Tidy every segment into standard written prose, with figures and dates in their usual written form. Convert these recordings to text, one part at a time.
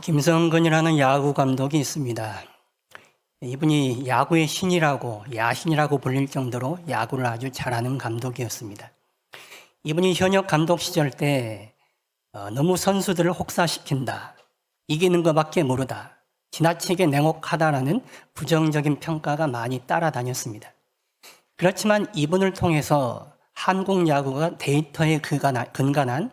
김성근이라는 야구 감독이 있습니다. 이분이 야구의 신이라고, 야신이라고 불릴 정도로 야구를 아주 잘하는 감독이었습니다. 이분이 현역 감독 시절 때 너무 선수들을 혹사시킨다, 이기는 것밖에 모르다, 지나치게 냉혹하다라는 부정적인 평가가 많이 따라다녔습니다. 그렇지만 이분을 통해서 한국 야구가 데이터에 근간한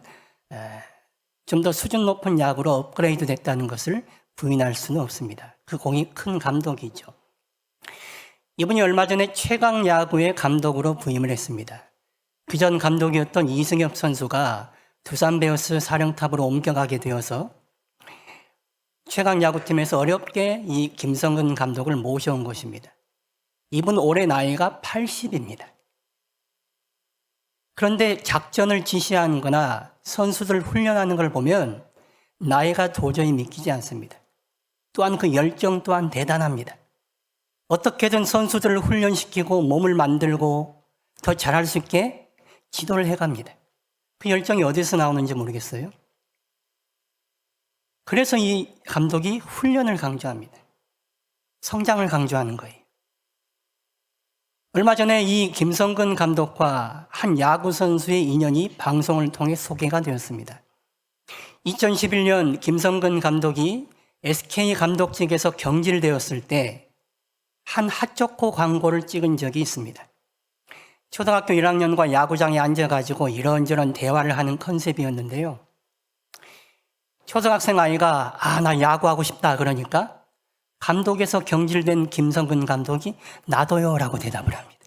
좀 더 수준 높은 야구로 업그레이드 됐다는 것을 부인할 수는 없습니다. 그 공이 큰 감독이죠. 이분이 얼마 전에 최강 야구의 감독으로 부임을 했습니다. 그전 감독이었던 이승엽 선수가 두산 베어스 사령탑으로 옮겨가게 되어서 최강 야구팀에서 어렵게 이 김성근 감독을 모셔온 것입니다. 이분 올해 나이가 80입니다. 그런데 작전을 지시하는 거나 선수들 훈련하는 걸 보면 나이가 도저히 믿기지 않습니다. 또한 그 열정 또한 대단합니다. 어떻게든 선수들을 훈련시키고 몸을 만들고 더 잘할 수 있게 지도를 해갑니다. 그 열정이 어디서 나오는지 모르겠어요. 그래서 이 감독이 훈련을 강조합니다. 성장을 강조하는 거예요. 얼마 전에 이 김성근 감독과 한 야구 선수의 인연이 방송을 통해 소개가 되었습니다. 2011년 김성근 감독이 SK 감독직에서 경질되었을 때 한 핫초코 광고를 찍은 적이 있습니다. 초등학교 1학년과 야구장에 앉아가지고 이런저런 대화를 하는 컨셉이었는데요. 초등학생 아이가 나 야구하고 싶다 그러니까 감독에서 경질된 김성근 감독이 나도요 라고 대답을 합니다.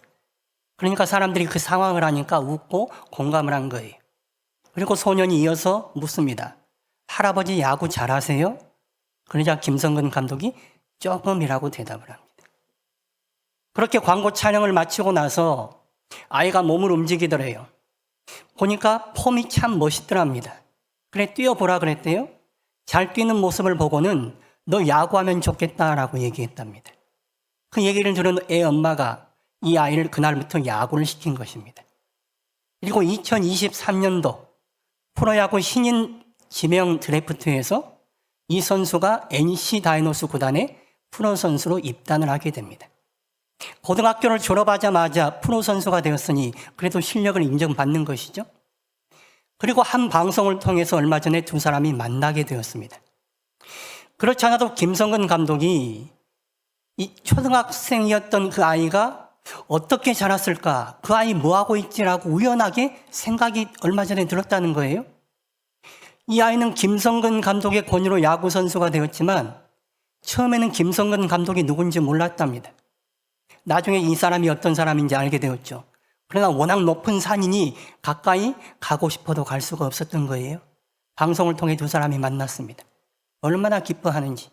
그러니까 사람들이 그 상황을 하니까 웃고 공감을 한 거예요. 그리고 소년이 이어서 묻습니다. 할아버지 야구 잘하세요? 그러자 김성근 감독이 조금이라고 대답을 합니다. 그렇게 광고 촬영을 마치고 나서 아이가 몸을 움직이더래요. 보니까 폼이 참 멋있더랍니다. 그래 뛰어보라 그랬대요. 잘 뛰는 모습을 보고는 너 야구하면 좋겠다라고 얘기했답니다. 그 얘기를 들은 애 엄마가 이 아이를 그날부터 야구를 시킨 것입니다. 그리고 2023년도 프로야구 신인 지명 드래프트에서 이 선수가 NC 다이노스 구단에 프로 선수로 입단을 하게 됩니다. 고등학교를 졸업하자마자 프로 선수가 되었으니 그래도 실력을 인정받는 것이죠. 그리고 한 방송을 통해서 얼마 전에 두 사람이 만나게 되었습니다. 그렇지 않아도 김성근 감독이 이 초등학생이었던 그 아이가 어떻게 자랐을까, 그 아이 뭐하고 있지라고 우연하게 생각이 얼마 전에 들었다는 거예요. 이 아이는 김성근 감독의 권유로 야구 선수가 되었지만 처음에는 김성근 감독이 누군지 몰랐답니다. 나중에 이 사람이 어떤 사람인지 알게 되었죠. 그러나 워낙 높은 산이니 가까이 가고 싶어도 갈 수가 없었던 거예요. 방송을 통해 두 사람이 만났습니다. 얼마나 기뻐하는지.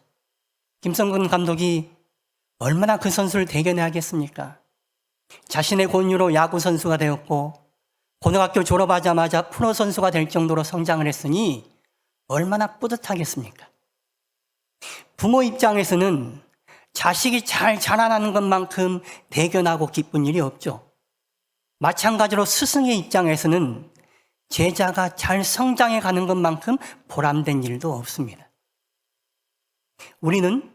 김성근 감독이 얼마나 그 선수를 대견해하겠습니까? 자신의 권유로 야구 선수가 되었고 고등학교 졸업하자마자 프로 선수가 될 정도로 성장을 했으니 얼마나 뿌듯하겠습니까? 부모 입장에서는 자식이 잘 자라나는 것만큼 대견하고 기쁜 일이 없죠. 마찬가지로 스승의 입장에서는 제자가 잘 성장해 가는 것만큼 보람된 일도 없습니다. 우리는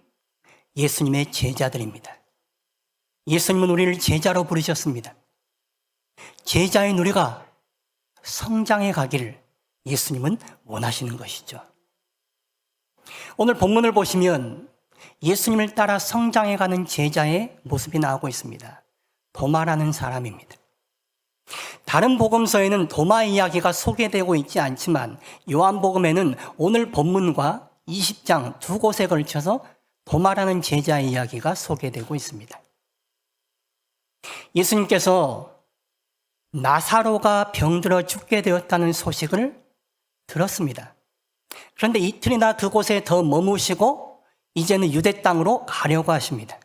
예수님의 제자들입니다. 예수님은 우리를 제자로 부르셨습니다. 제자인 우리가 성장해 가기를 예수님은 원하시는 것이죠. 오늘 본문을 보시면 예수님을 따라 성장해 가는 제자의 모습이 나오고 있습니다. 도마라는 사람입니다. 다른 복음서에는 도마 이야기가 소개되고 있지 않지만 요한복음에는 오늘 본문과 20장 두 곳에 걸쳐서 도마라는 제자의 이야기가 소개되고 있습니다. 예수님께서 나사로가 병들어 죽게 되었다는 소식을 들었습니다. 그런데 이틀이나 그곳에 더 머무시고 이제는 유대 땅으로 가려고 하십니다.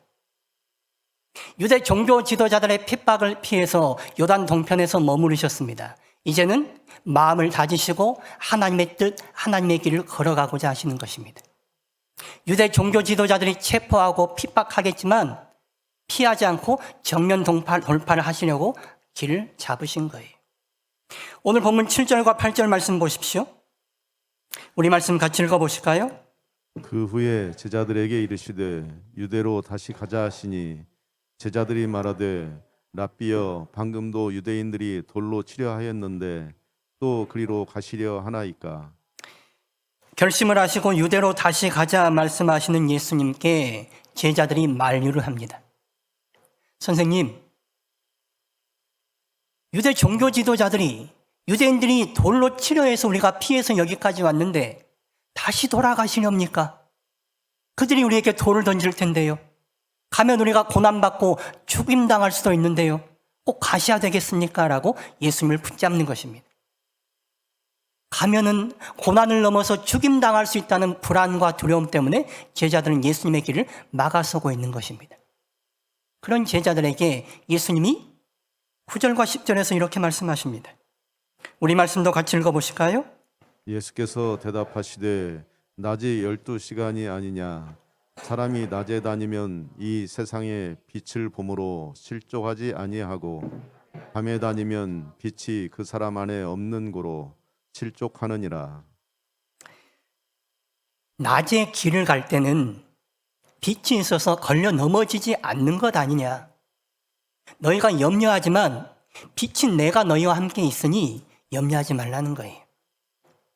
유대 종교 지도자들의 핍박을 피해서 요단 동편에서 머무르셨습니다. 이제는 마음을 다지시고 하나님의 뜻, 하나님의 길을 걸어가고자 하시는 것입니다. 유대 종교 지도자들이 체포하고 핍박하겠지만 피하지 않고 정면 돌파를 하시려고 길을 잡으신 거예요. 오늘 본문 7절과 8절 말씀 보십시오. 우리 말씀 같이 읽어보실까요? 그 후에 제자들에게 이르시되 유대로 다시 가자 하시니 제자들이 말하되 랍비여 방금도 유대인들이 돌로 치려 하였는데 또 그리로 가시려 하나이까. 결심을 하시고 유대로 다시 가자 말씀하시는 예수님께 제자들이 만류를 합니다. 선생님, 유대 종교 지도자들이 유대인들이 돌로 치려 해서 우리가 피해서 여기까지 왔는데 다시 돌아가시렵니까? 그들이 우리에게 돌을 던질 텐데요. 가면 우리가 고난받고 죽임당할 수도 있는데요. 꼭 가셔야 되겠습니까? 라고 예수님을 붙잡는 것입니다. 가면은 고난을 넘어서 죽임당할 수 있다는 불안과 두려움 때문에 제자들은 예수님의 길을 막아서고 있는 것입니다. 그런 제자들에게 예수님이 9절과 10절에서 이렇게 말씀하십니다. 우리 말씀도 같이 읽어보실까요? 예수께서 대답하시되 낮이 12시간이 아니냐. 사람이 낮에 다니면 이 세상에 빛을 보므로 실족하지 아니하고 밤에 다니면 빛이 그 사람 안에 없는 고로 실족하느니라. 낮에 길을 갈 때는 빛이 있어서 걸려 넘어지지 않는 것 아니냐. 너희가 염려하지만 빛인 내가 너희와 함께 있으니 염려하지 말라는 거예요.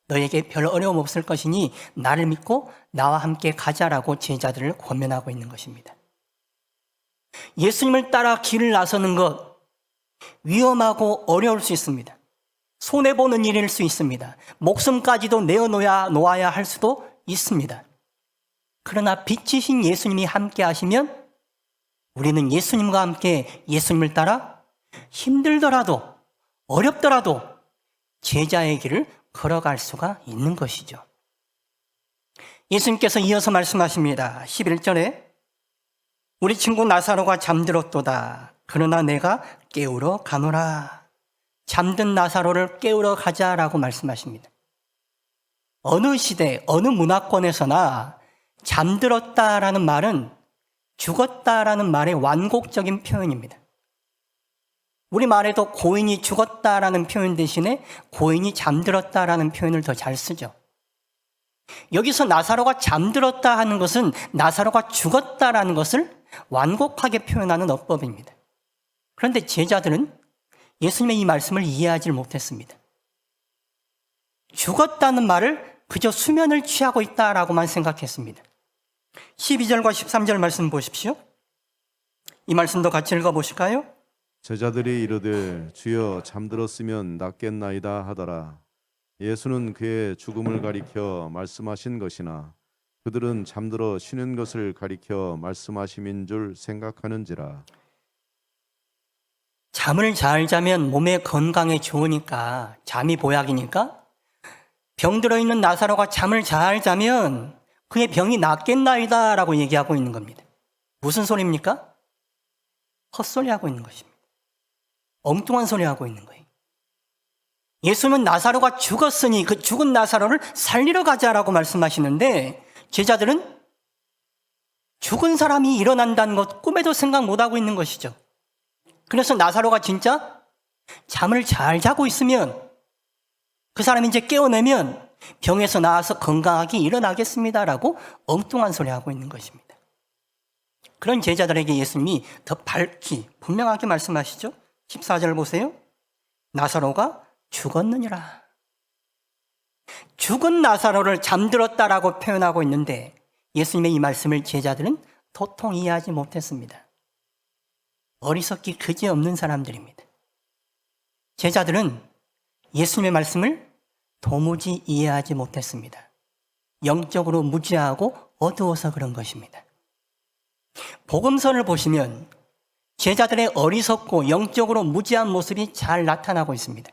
너희에게 별 어려움 없을 것이니 나를 믿고 나와 함께 가자라고 제자들을 권면하고 있는 것입니다. 예수님을 따라 길을 나서는 것 위험하고 어려울 수 있습니다. 손해보는 일일 수 있습니다. 목숨까지도 내어놓아야 할 수도 있습니다. 그러나 빛이신 예수님이 함께 하시면 우리는 예수님과 함께 예수님을 따라 힘들더라도 어렵더라도 제자의 길을 걸어갈 수가 있는 것이죠. 예수님께서 이어서 말씀하십니다. 11절에 우리 친구 나사로가 잠들었도다. 그러나 내가 깨우러 가노라. 잠든 나사로를 깨우러 가자라고 말씀하십니다. 어느 시대, 어느 문화권에서나 잠들었다라는 말은 죽었다라는 말의 완곡적인 표현입니다. 우리 말에도 고인이 죽었다라는 표현 대신에 고인이 잠들었다라는 표현을 더 잘 쓰죠. 여기서 나사로가 잠들었다 하는 것은 나사로가 죽었다라는 것을 완곡하게 표현하는 어법입니다. 그런데 제자들은 예수님의 이 말씀을 이해하지 못했습니다. 죽었다는 말을 그저 수면을 취하고 있다라고만 생각했습니다. 12절과 13절 말씀 보십시오. 이 말씀도 같이 읽어보실까요? 제자들이 이르되 주여 잠들었으면 낫겠나이다 하더라. 예수는 그의 죽음을 가리켜 말씀하신 것이나 그들은 잠들어 쉬는 것을 가리켜 말씀하심인 줄 생각하는지라. 잠을 잘 자면 몸의 건강에 좋으니까, 잠이 보약이니까 병들어 있는 나사로가 잠을 잘 자면 그의 병이 낫겠나이다 라고 얘기하고 있는 겁니다. 무슨 소리입니까? 헛소리하고 있는 것입니다. 엉뚱한 소리 하고 있는 거예요. 예수님은 나사로가 죽었으니 그 죽은 나사로를 살리러 가자라고 말씀하시는데 제자들은 죽은 사람이 일어난다는 것 꿈에도 생각 못하고 있는 것이죠. 그래서 나사로가 진짜 잠을 잘 자고 있으면 그 사람이 이제 깨어내면 병에서 나와서 건강하게 일어나겠습니다라고 엉뚱한 소리 하고 있는 것입니다. 그런 제자들에게 예수님이 더 밝히 분명하게 말씀하시죠. 14절 보세요. 나사로가 죽었느니라. 죽은 나사로를 잠들었다라고 표현하고 있는데 예수님의 이 말씀을 제자들은 도통 이해하지 못했습니다. 어리석기 그지없는 사람들입니다. 제자들은 예수님의 말씀을 도무지 이해하지 못했습니다. 영적으로 무지하고 어두워서 그런 것입니다. 복음서를 보시면 제자들의 어리석고 영적으로 무지한 모습이 잘 나타나고 있습니다.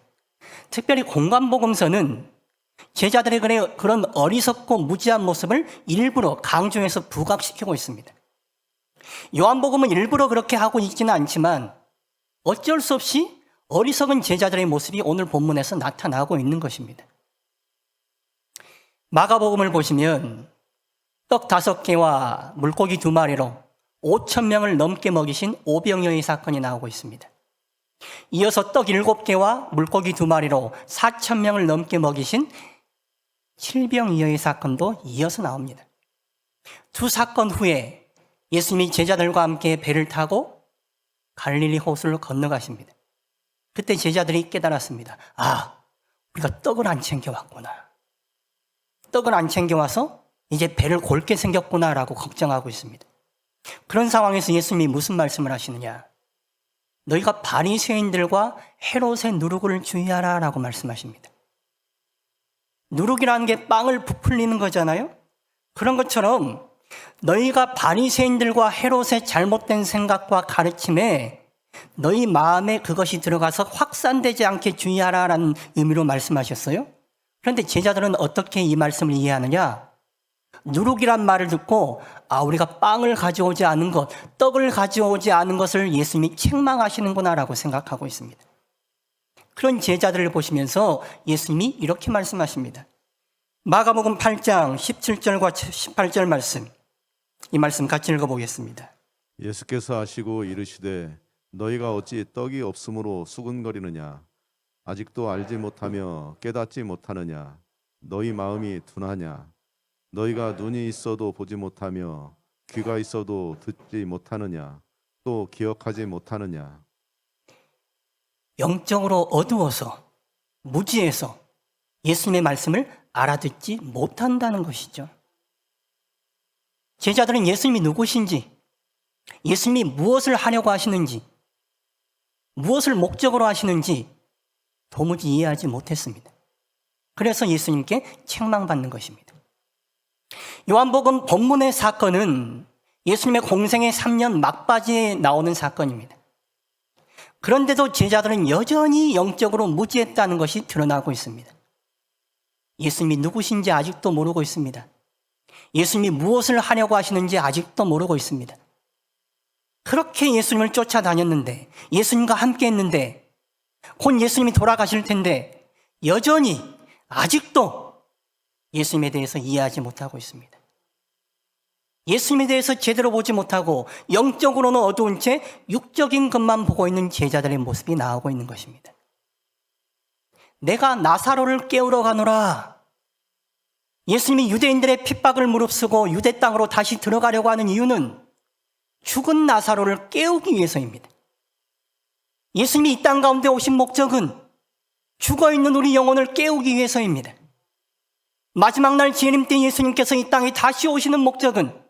특별히 공관복음서는 제자들의 그런 어리석고 무지한 모습을 일부러 강조해서 부각시키고 있습니다. 요한복음은 일부러 그렇게 하고 있지는 않지만 어쩔 수 없이 어리석은 제자들의 모습이 오늘 본문에서 나타나고 있는 것입니다. 마가복음을 보시면 떡 5개와 물고기 2마리로 5,000명을 넘게 먹이신 오병이어의 사건이 나오고 있습니다. 이어서 떡 7개와 물고기 2마리로 4,000명을 넘게 먹이신 칠병이어의 사건도 이어서 나옵니다. 두 사건 후에 예수님이 제자들과 함께 배를 타고 갈릴리 호수를 건너가십니다. 그때 제자들이 깨달았습니다. 아, 우리가 떡을 안 챙겨왔구나. 떡을 안 챙겨와서 이제 배를 골게 생겼구나라고 걱정하고 있습니다. 그런 상황에서 예수님이 무슨 말씀을 하시느냐? 너희가 바리새인들과 헤롯의 누룩을 주의하라 라고 말씀하십니다. 누룩이라는 게 빵을 부풀리는 거잖아요. 그런 것처럼 너희가 바리새인들과 헤롯의 잘못된 생각과 가르침에 너희 마음에 그것이 들어가서 확산되지 않게 주의하라라는 의미로 말씀하셨어요. 그런데 제자들은 어떻게 이 말씀을 이해하느냐? 누룩이란 말을 듣고 우리가 빵을 가져오지 않은 것, 떡을 가져오지 않은 것을 예수님이 책망하시는구나라고 생각하고 있습니다. 그런 제자들을 보시면서 예수님이 이렇게 말씀하십니다. 마가복음 8장 17절과 18절 말씀, 이 말씀 같이 읽어보겠습니다. 예수께서 하시고 이르시되 너희가 어찌 떡이 없으므로 수군거리느냐 아직도 알지 못하며 깨닫지 못하느냐 너희 마음이 둔하냐 너희가 눈이 있어도 보지 못하며 귀가 있어도 듣지 못하느냐 또 기억하지 못하느냐. 영적으로 어두워서 무지해서 예수님의 말씀을 알아듣지 못한다는 것이죠. 제자들은 예수님이 누구신지, 예수님이 무엇을 하려고 하시는지, 무엇을 목적으로 하시는지 도무지 이해하지 못했습니다. 그래서 예수님께 책망받는 것입니다. 요한복음 본문의 사건은 예수님의 공생의 3년 막바지에 나오는 사건입니다. 그런데도 제자들은 여전히 영적으로 무지했다는 것이 드러나고 있습니다. 예수님이 누구신지 아직도 모르고 있습니다. 예수님이 무엇을 하려고 하시는지 아직도 모르고 있습니다. 그렇게 예수님을 쫓아다녔는데, 예수님과 함께 했는데, 곧 예수님이 돌아가실 텐데 여전히 아직도 예수님에 대해서 이해하지 못하고 있습니다. 예수님에 대해서 제대로 보지 못하고 영적으로는 어두운 채 육적인 것만 보고 있는 제자들의 모습이 나오고 있는 것입니다. 내가 나사로를 깨우러 가노라. 예수님이 유대인들의 핍박을 무릅쓰고 유대 땅으로 다시 들어가려고 하는 이유는 죽은 나사로를 깨우기 위해서입니다. 예수님이 이 땅 가운데 오신 목적은 죽어있는 우리 영혼을 깨우기 위해서입니다. 마지막 날 재림 때 예수님께서 이 땅에 다시 오시는 목적은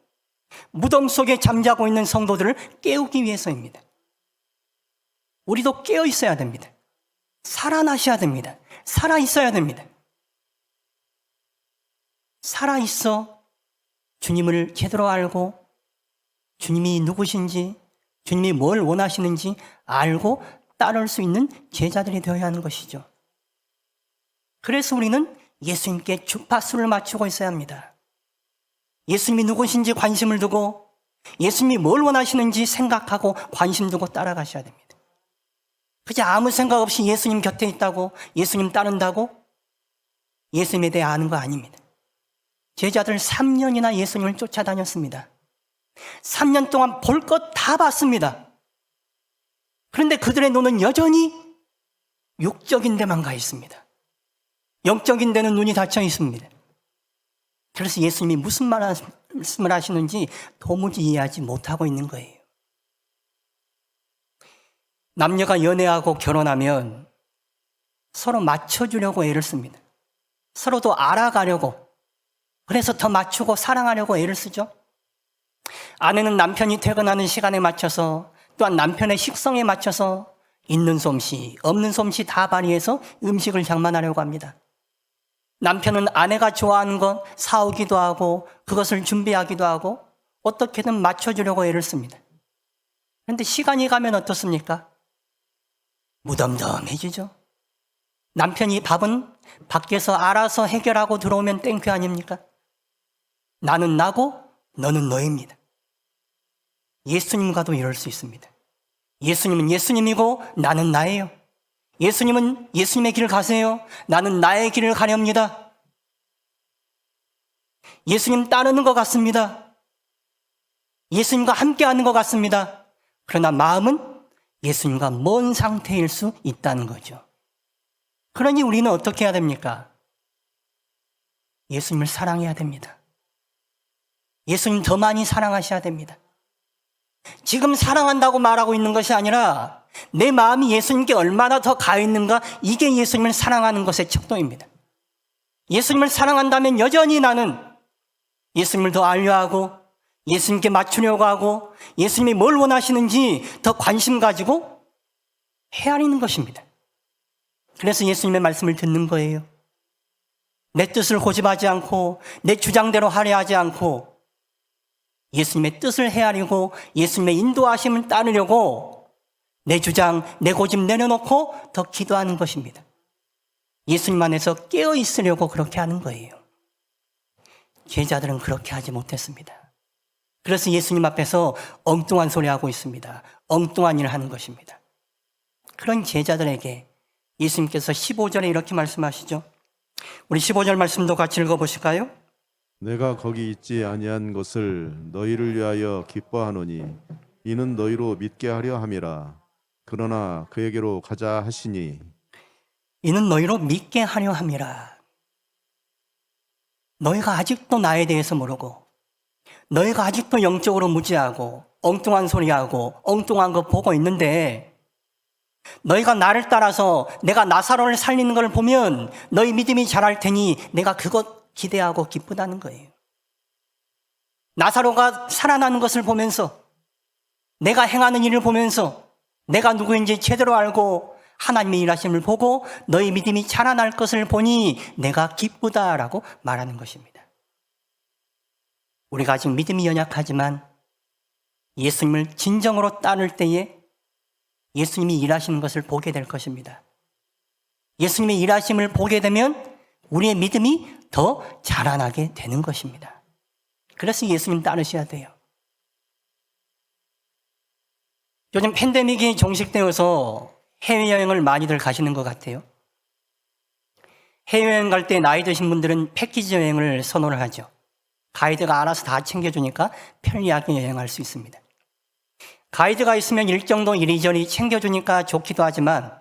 무덤 속에 잠자고 있는 성도들을 깨우기 위해서입니다. 우리도 깨어 있어야 됩니다. 살아나셔야 됩니다. 살아있어야 됩니다. 살아있어 주님을 제대로 알고 주님이 누구신지, 주님이 뭘 원하시는지 알고 따를 수 있는 제자들이 되어야 하는 것이죠. 그래서 우리는 예수님께 주파수를 맞추고 있어야 합니다. 예수님이 누구신지 관심을 두고 예수님이 뭘 원하시는지 생각하고 관심 두고 따라가셔야 됩니다. 그저 아무 생각 없이 예수님 곁에 있다고, 예수님 따른다고 예수님에 대해 아는 거 아닙니다. 제자들 3년이나 예수님을 쫓아다녔습니다. 3년 동안 볼 것 다 봤습니다. 그런데 그들의 눈은 여전히 육적인 데만 가 있습니다. 영적인 데는 눈이 닫혀 있습니다. 그래서 예수님이 무슨 말씀을 하시는지 도무지 이해하지 못하고 있는 거예요. 남녀가 연애하고 결혼하면 서로 맞춰주려고 애를 씁니다. 서로도 알아가려고, 그래서 더 맞추고 사랑하려고 애를 쓰죠. 아내는 남편이 퇴근하는 시간에 맞춰서, 또한 남편의 식성에 맞춰서 있는 솜씨 없는 솜씨 다 발휘해서 음식을 장만하려고 합니다. 남편은 아내가 좋아하는 것 사오기도 하고 그것을 준비하기도 하고 어떻게든 맞춰주려고 애를 씁니다. 그런데 시간이 가면 어떻습니까? 무덤덤해지죠. 남편이 밥은 밖에서 알아서 해결하고 들어오면 땡큐 아닙니까? 나는 나고 너는 너입니다. 예수님과도 이럴 수 있습니다. 예수님은 예수님이고 나는 나예요. 예수님은 예수님의 길을 가세요. 나는 나의 길을 가렵니다. 예수님 따르는 것 같습니다. 예수님과 함께하는 것 같습니다. 그러나 마음은 예수님과 먼 상태일 수 있다는 거죠. 그러니 우리는 어떻게 해야 됩니까? 예수님을 사랑해야 됩니다. 예수님 더 많이 사랑하셔야 됩니다. 지금 사랑한다고 말하고 있는 것이 아니라 내 마음이 예수님께 얼마나 더 가 있는가, 이게 예수님을 사랑하는 것의 척도입니다. 예수님을 사랑한다면 여전히 나는 예수님을 더 알려하고 예수님께 맞추려고 하고 예수님이 뭘 원하시는지 더 관심 가지고 헤아리는 것입니다. 그래서 예수님의 말씀을 듣는 거예요. 내 뜻을 고집하지 않고 내 주장대로 하려 하지 않고 예수님의 뜻을 헤아리고 예수님의 인도하심을 따르려고 내 주장, 내 고집 내려놓고 더 기도하는 것입니다. 예수님 안에서 깨어 있으려고 그렇게 하는 거예요. 제자들은 그렇게 하지 못했습니다. 그래서 예수님 앞에서 엉뚱한 소리 하고 있습니다. 엉뚱한 일을 하는 것입니다. 그런 제자들에게 예수님께서 15절에 이렇게 말씀하시죠. 우리 15절 말씀도 같이 읽어보실까요? 내가 거기 있지 아니한 것을 너희를 위하여 기뻐하노니 이는 너희로 믿게 하려 함이라. 그러나 그에게로 가자 하시니 이는 너희로 믿게 하려 함이라. 너희가 아직도 나에 대해서 모르고 너희가 아직도 영적으로 무지하고 엉뚱한 소리하고 엉뚱한 거 보고 있는데 너희가 나를 따라서 내가 나사로를 살리는 걸 보면 너희 믿음이 자랄 테니 내가 그것 기대하고 기쁘다는 거예요. 나사로가 살아나는 것을 보면서 내가 행하는 일을 보면서 내가 누구인지 제대로 알고 하나님의 일하심을 보고 너희 믿음이 자라날 것을 보니 내가 기쁘다라고 말하는 것입니다. 우리가 아직 믿음이 연약하지만 예수님을 진정으로 따를 때에 예수님이 일하시는 것을 보게 될 것입니다. 예수님의 일하심을 보게 되면 우리의 믿음이 더 자라나게 되는 것입니다. 그래서 예수님 따르셔야 돼요. 요즘 팬데믹이 종식되어서 해외여행을 많이들 가시는 것 같아요. 해외여행 갈 때 나이 드신 분들은 패키지 여행을 선호를 하죠. 가이드가 알아서 다 챙겨주니까 편리하게 여행할 수 있습니다. 가이드가 있으면 일정도 이리저리 챙겨주니까 좋기도 하지만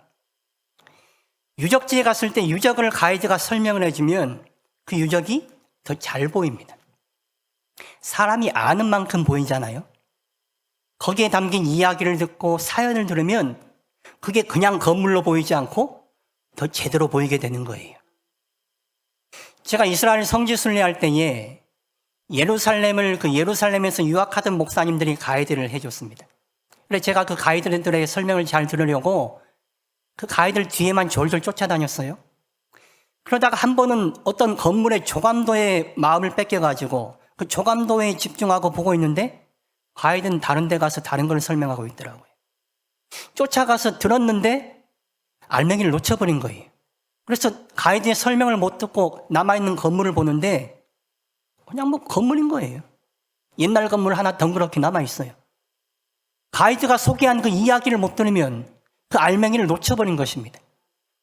유적지에 갔을 때 유적을 가이드가 설명을 해주면 그 유적이 더 잘 보입니다. 사람이 아는 만큼 보이잖아요. 거기에 담긴 이야기를 듣고 사연을 들으면 그게 그냥 건물로 보이지 않고 더 제대로 보이게 되는 거예요. 제가 이스라엘 성지 순례할 때에 예루살렘에서 유학하던 목사님들이 가이드를 해줬습니다. 그래서 제가 그 가이드들의 설명을 잘 들으려고 그 가이드를 뒤에만 졸졸 쫓아다녔어요. 그러다가 한 번은 어떤 건물의 조감도에 마음을 뺏겨가지고 그 조감도에 집중하고 보고 있는데 가이드는 다른 데 가서 다른 걸 설명하고 있더라고요. 쫓아가서 들었는데 알맹이를 놓쳐버린 거예요. 그래서 가이드의 설명을 못 듣고 남아있는 건물을 보는데 그냥 뭐 건물인 거예요. 옛날 건물 하나 덩그렇게 남아있어요. 가이드가 소개한 그 이야기를 못 들으면 그 알맹이를 놓쳐버린 것입니다.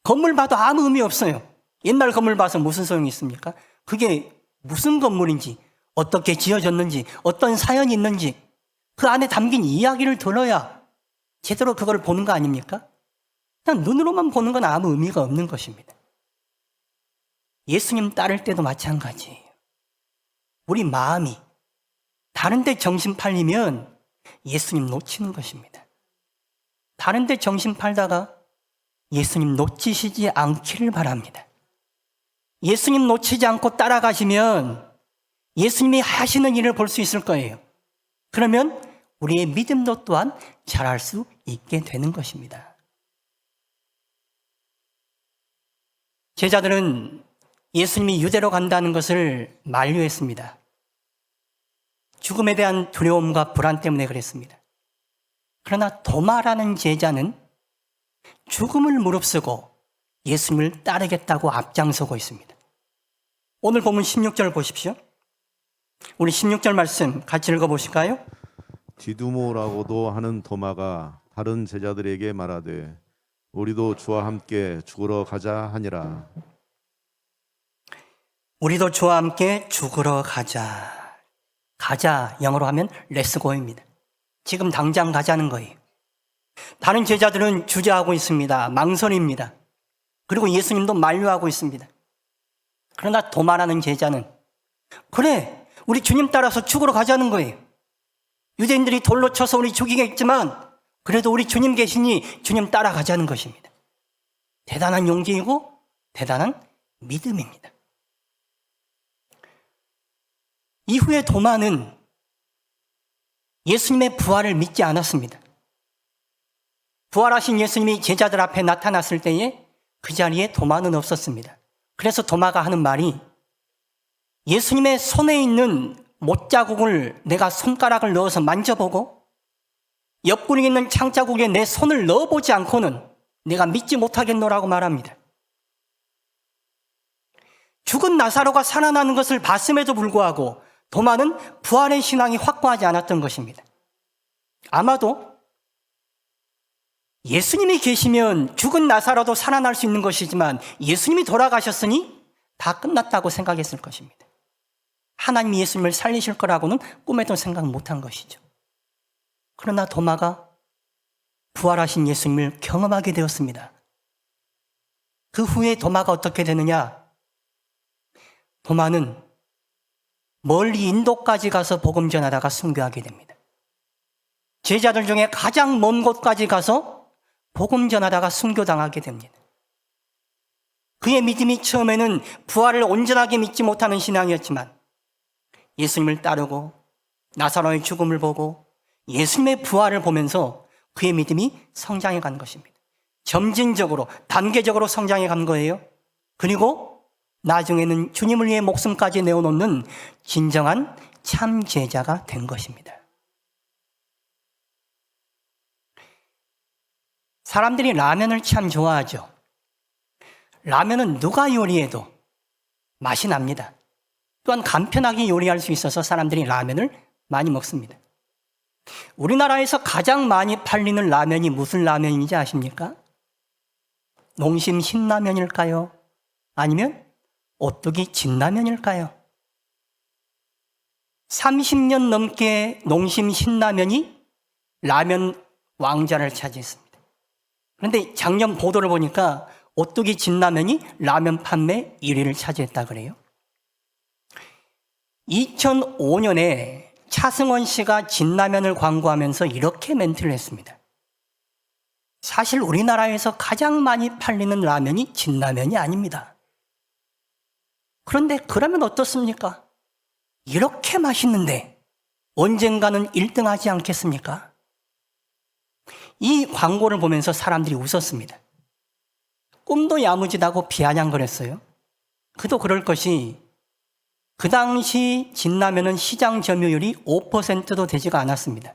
건물 봐도 아무 의미 없어요. 옛날 건물 봐서 무슨 소용이 있습니까? 그게 무슨 건물인지, 어떻게 지어졌는지, 어떤 사연이 있는지 그 안에 담긴 이야기를 들어야 제대로 그걸 보는 거 아닙니까? 그냥 눈으로만 보는 건 아무 의미가 없는 것입니다. 예수님 따를 때도 마찬가지예요. 우리 마음이 다른 데 정신 팔리면 예수님 놓치는 것입니다. 다른 데 정신 팔다가 예수님 놓치시지 않기를 바랍니다. 예수님 놓치지 않고 따라가시면 예수님이 하시는 일을 볼 수 있을 거예요. 그러면 우리의 믿음도 또한 자랄 수 있게 되는 것입니다. 제자들은 예수님이 유대로 간다는 것을 만류했습니다. 죽음에 대한 두려움과 불안 때문에 그랬습니다. 그러나 도마라는 제자는 죽음을 무릅쓰고 예수님을 따르겠다고 앞장서고 있습니다. 오늘 본문 16절 보십시오. 우리 16절 말씀 같이 읽어보실까요? 디두모라고도 하는 도마가 다른 제자들에게 말하되 우리도 주와 함께 죽으러 가자 하니라. 우리도 주와 함께 죽으러 가자. 가자 영어로 하면 Let's go입니다. 지금 당장 가자는 거예요. 다른 제자들은 주저하고 있습니다. 망설입니다. 그리고 예수님도 만류하고 있습니다. 그러나 도마라는 제자는 그래, 우리 주님 따라서 죽으러 가자는 거예요. 유대인들이 돌로 쳐서 우리 죽이겠지만 그래도 우리 주님 계시니 주님 따라가자는 것입니다. 대단한 용기이고 대단한 믿음입니다. 이후에 도마는 예수님의 부활을 믿지 않았습니다. 부활하신 예수님이 제자들 앞에 나타났을 때에 그 자리에 도마는 없었습니다. 그래서 도마가 하는 말이 예수님의 손에 있는 못자국을 내가 손가락을 넣어서 만져보고 옆구리에 있는 창자국에 내 손을 넣어보지 않고는 내가 믿지 못하겠노라고 말합니다. 죽은 나사로가 살아나는 것을 봤음에도 불구하고 도마는 부활의 신앙이 확고하지 않았던 것입니다. 아마도 예수님이 계시면 죽은 나사로도 살아날 수 있는 것이지만 예수님이 돌아가셨으니 다 끝났다고 생각했을 것입니다. 하나님이 예수님을 살리실 거라고는 꿈에도 생각 못한 것이죠. 그러나 도마가 부활하신 예수님을 경험하게 되었습니다. 그 후에 도마가 어떻게 되느냐? 도마는 멀리 인도까지 가서 복음 전하다가 순교하게 됩니다. 제자들 중에 가장 먼 곳까지 가서 복음 전하다가 순교당하게 됩니다. 그의 믿음이 처음에는 부활을 온전하게 믿지 못하는 신앙이었지만 예수님을 따르고 나사로의 죽음을 보고 예수님의 부활을 보면서 그의 믿음이 성장해 간 것입니다. 점진적으로 단계적으로 성장해 간 거예요. 그리고 나중에는 주님을 위해 목숨까지 내어놓는 진정한 참 제자가 된 것입니다. 사람들이 라면을 참 좋아하죠. 라면은 누가 요리해도 맛이 납니다. 또한 간편하게 요리할 수 있어서 사람들이 라면을 많이 먹습니다. 우리나라에서 가장 많이 팔리는 라면이 무슨 라면인지 아십니까? 농심 신라면일까요? 아니면 오뚜기 진라면일까요? 30년 넘게 농심 신라면이 라면 왕좌를 차지했습니다. 그런데 작년 보도를 보니까 오뚜기 진라면이 라면 판매 1위를 차지했다 그래요. 2005년에 차승원 씨가 진라면을 광고하면서 이렇게 멘트를 했습니다. 사실 우리나라에서 가장 많이 팔리는 라면이 진라면이 아닙니다. 그런데 그러면 어떻습니까? 이렇게 맛있는데 언젠가는 1등하지 않겠습니까? 이 광고를 보면서 사람들이 웃었습니다. 꿈도 야무지다고 비아냥거렸어요. 그도 그럴 것이 그 당시 진라면은 시장 점유율이 5%도 되지가 않았습니다.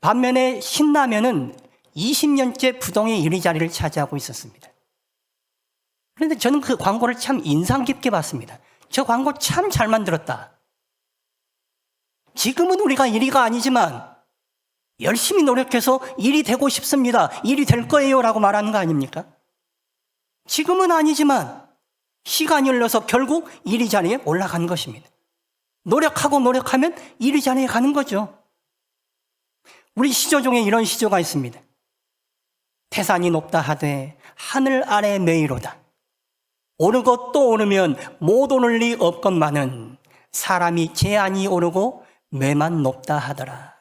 반면에 신라면은 20년째 부동의 1위 자리를 차지하고 있었습니다. 그런데 저는 그 광고를 참 인상 깊게 봤습니다. 저 광고 참 잘 만들었다. 지금은 우리가 1위가 아니지만 열심히 노력해서 1위 되고 싶습니다. 1위 될 거예요 라고 말하는 거 아닙니까? 지금은 아니지만 시간이 흘러서 결국 1위 자리에 올라간 것입니다. 노력하고 노력하면 1위 자리에 가는 거죠. 우리 시조 중에 이런 시조가 있습니다. 태산이 높다 하되 하늘 아래 매이로다. 오르고 또 오르면 못 오를 리 없건만은 사람이 제한이 오르고 매만 높다 하더라.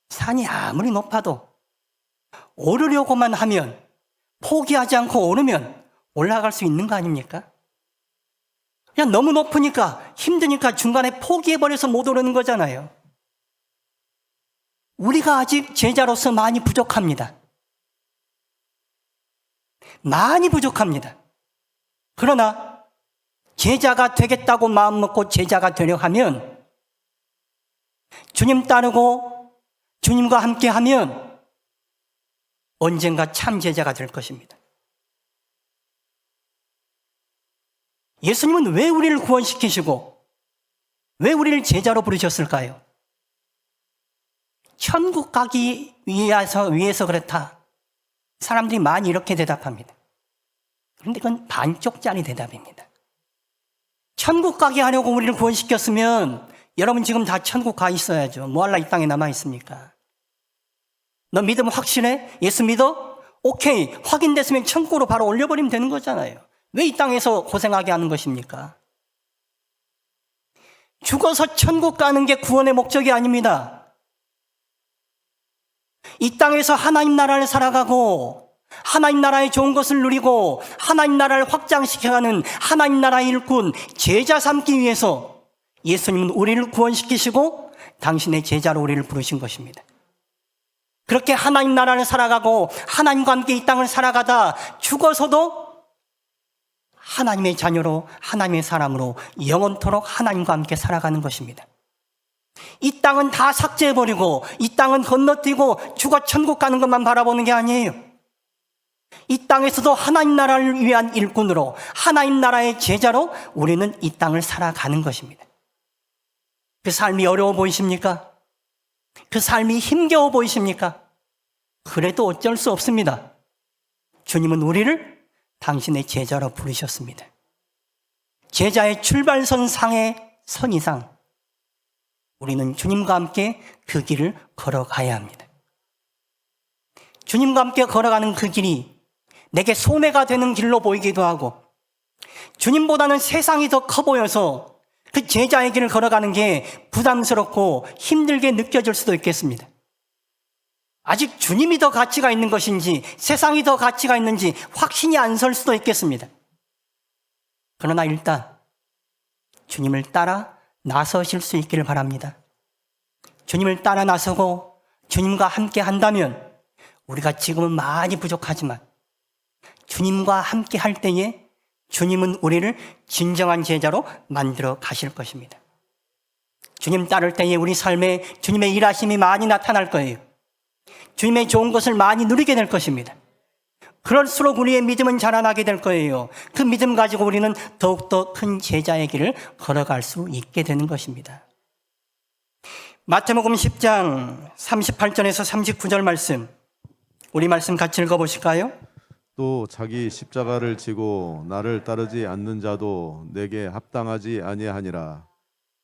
산이 아무리 높아도 오르려고만 하면 포기하지 않고 오르면 올라갈 수 있는 거 아닙니까? 그냥 너무 높으니까 힘드니까 중간에 포기해버려서 못 오르는 거잖아요. 우리가 아직 제자로서 많이 부족합니다. 많이 부족합니다. 그러나 제자가 되겠다고 마음먹고 제자가 되려 하면 주님 따르고 주님과 함께하면 언젠가 참 제자가 될 것입니다. 예수님은 왜 우리를 구원시키시고 왜 우리를 제자로 부르셨을까요? 천국 가기 위해서 그렇다. 사람들이 많이 이렇게 대답합니다. 그런데 그건 반쪽짜리 대답입니다. 천국 가게 하려고 우리를 구원시켰으면 여러분 지금 다 천국 가 있어야죠. 뭐 할라 이 땅에 남아 있습니까? 너 믿음 확실해? 예수 믿어? 오케이. 확인됐으면 천국으로 바로 올려버리면 되는 거잖아요. 왜 이 땅에서 고생하게 하는 것입니까? 죽어서 천국 가는 게 구원의 목적이 아닙니다. 이 땅에서 하나님 나라를 살아가고 하나님 나라의 좋은 것을 누리고 하나님 나라를 확장시켜가는 하나님 나라의 일꾼, 제자 삼기 위해서 예수님은 우리를 구원시키시고 당신의 제자로 우리를 부르신 것입니다. 그렇게 하나님 나라를 살아가고 하나님과 함께 이 땅을 살아가다 죽어서도 하나님의 자녀로 하나님의 사람으로 영원토록 하나님과 함께 살아가는 것입니다. 이 땅은 다 삭제해버리고 이 땅은 건너뛰고 죽어 천국 가는 것만 바라보는 게 아니에요. 이 땅에서도 하나님 나라를 위한 일꾼으로 하나님 나라의 제자로 우리는 이 땅을 살아가는 것입니다. 그 삶이 어려워 보이십니까? 그 삶이 힘겨워 보이십니까? 그래도 어쩔 수 없습니다. 주님은 우리를 당신의 제자로 부르셨습니다. 제자의 출발선 상의 선 이상 우리는 주님과 함께 그 길을 걸어가야 합니다. 주님과 함께 걸어가는 그 길이 내게 손해가 되는 길로 보이기도 하고 주님보다는 세상이 더 커 보여서 그 제자의 길을 걸어가는 게 부담스럽고 힘들게 느껴질 수도 있겠습니다. 아직 주님이 더 가치가 있는 것인지 세상이 더 가치가 있는지 확신이 안 설 수도 있겠습니다. 그러나 일단 주님을 따라 나서실 수 있기를 바랍니다. 주님을 따라 나서고 주님과 함께 한다면 우리가 지금은 많이 부족하지만 주님과 함께 할 때에 주님은 우리를 진정한 제자로 만들어 가실 것입니다. 주님 따를 때에 우리 삶에 주님의 일하심이 많이 나타날 거예요. 주님의 좋은 것을 많이 누리게 될 것입니다. 그럴수록 우리의 믿음은 자라나게 될 거예요. 그 믿음 가지고 우리는 더욱더 큰 제자의 길을 걸어갈 수 있게 되는 것입니다. 마태복음 10장 38절에서 39절 말씀, 우리 말씀 같이 읽어보실까요? 또 자기 십자가를 지고 나를 따르지 않는 자도 내게 합당하지 아니하니라.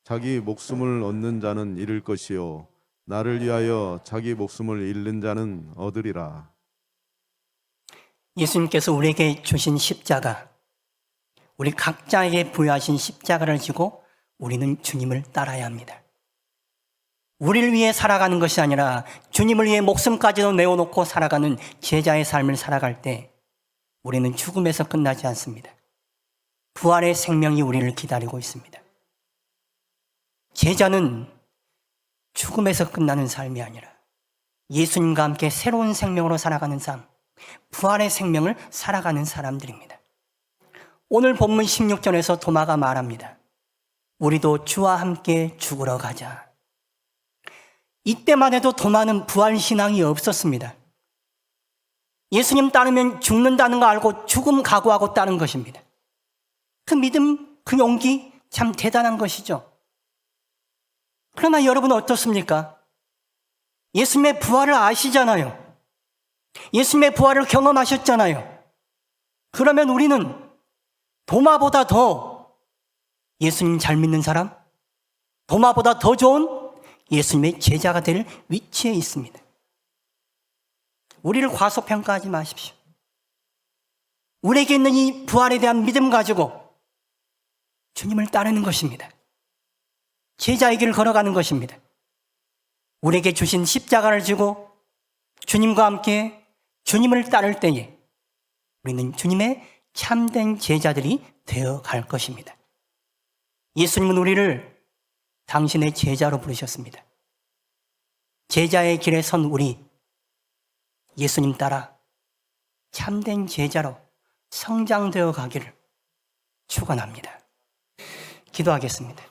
자기 목숨을 얻는 자는 잃을 것이요 나를 위하여 자기 목숨을 잃는 자는 얻으리라. 예수님께서 우리에게 주신 십자가, 우리 각자에게 부여하신 십자가를 지고 우리는 주님을 따라야 합니다. 우리를 위해 살아가는 것이 아니라 주님을 위해 목숨까지도 내어놓고 살아가는 제자의 삶을 살아갈 때 우리는 죽음에서 끝나지 않습니다. 부활의 생명이 우리를 기다리고 있습니다. 제자는 죽음에서 끝나는 삶이 아니라 예수님과 함께 새로운 생명으로 살아가는 삶, 부활의 생명을 살아가는 사람들입니다. 오늘 본문 16절에서 도마가 말합니다. 우리도 주와 함께 죽으러 가자. 이때만 해도 도마는 부활신앙이 없었습니다. 예수님 따르면 죽는다는 거 알고 죽음 각오하고 따른 것입니다. 그 믿음, 그 용기 참 대단한 것이죠. 그러나 여러분 어떻습니까? 예수님의 부활을 아시잖아요. 예수님의 부활을 경험하셨잖아요. 그러면 우리는 도마보다 더 예수님 잘 믿는 사람, 도마보다 더 좋은 예수님의 제자가 될 위치에 있습니다. 우리를 과소평가하지 마십시오. 우리에게 있는 이 부활에 대한 믿음 가지고 주님을 따르는 것입니다. 제자의 길을 걸어가는 것입니다. 우리에게 주신 십자가를 지고 주님과 함께 주님을 따를 때에 우리는 주님의 참된 제자들이 되어 갈 것입니다. 예수님은 우리를 당신의 제자로 부르셨습니다. 제자의 길에 선 우리, 예수님 따라 참된 제자로 성장되어 가기를 축원합니다. 기도하겠습니다.